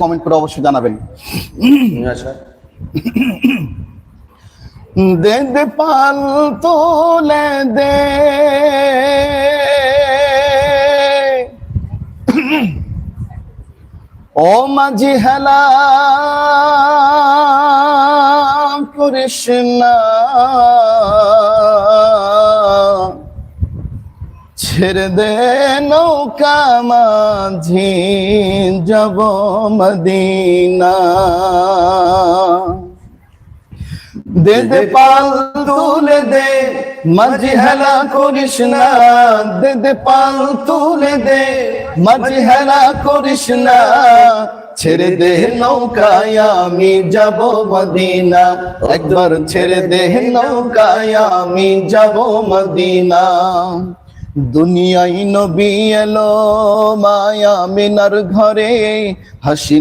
Comment করে অবশ্যই জানাবেন। আচ্ছা, দে দে পাল তোলে দে, ও মাঝি হেলা করিস না, ছেড়ে দে নৌকা মাঝি যাব মদিনা। দে দে পাল তুলে দে, মাঝি হেলা করিস না, দে দে পাল তুলে দে, মাঝি হেলা করিস না, ছেড়ে দে নৌকায় আমি যাব মদিনা, একবার ছেড়ে দে নৌকায় আমি যাব মদিনা। দুনিয়ায় নবী এলো মায়া মিনার ঘরে, হাসি